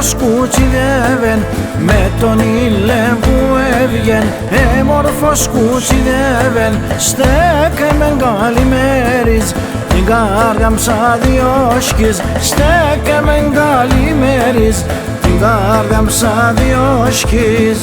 έμορφος κουτσιδεύεν με τον ήλε που έβγεν. Έμορφος κουτσιδεύεν στέκεμεν καλημέρις, την καρδιά μου σαν διόσκης. Στέκεμεν καλημέρις, την καρδιά μου σαν διόσκης.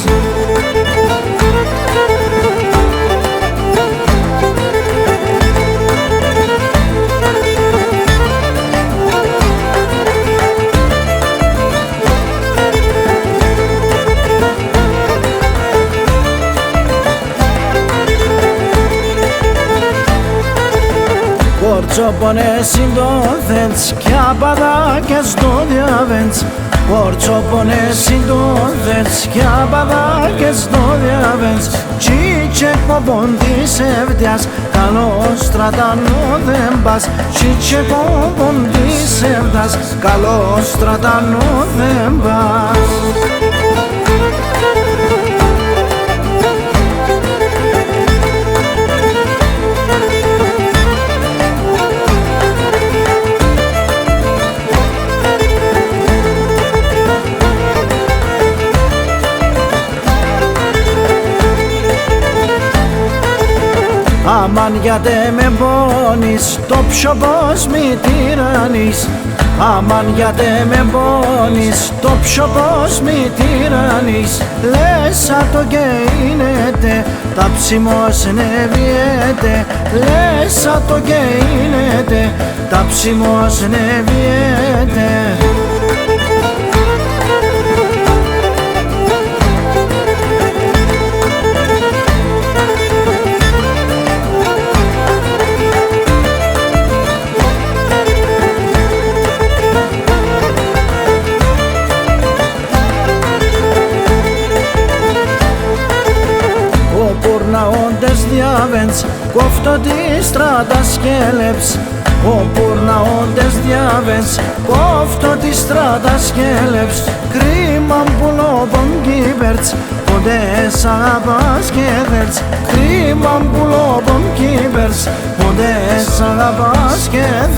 Κορτσόπονες συντόθεντς κι απαδάκες το διαβέντς. Κορτσόπονες συντόθεντς κι απαδάκες το διαβέντς. Τσίτσε κομπον της εύτιας καλός στρατανό δεν πας. Τσίτσε κομπον της εύτιας καλός στρατανό δεν πας. Αμάν γιατί με πόνεις, το πιο πως μη τυραννείς. Αμάν γιατί με πόνεις, το πιο πως μη τυραννείς. Λες σαν το καίνεται, τα ψημός νεβιέται. Λες σαν το καίνεται, τα ψημός νεβιέται. Πουρναόντες διαβέντς, κόφτω τη στράτα σκέλεψ. Ο πουρναόντες διαβέντς, κόφτω τη στράτα σκέλεψ. Κρίμα που λόγων κύβερτς, ποτέ σ' αγαπάς και δέρτς. Κρίμα που λόγων κύβερτς, ποτέ σ' αγαπάς και δέρτς.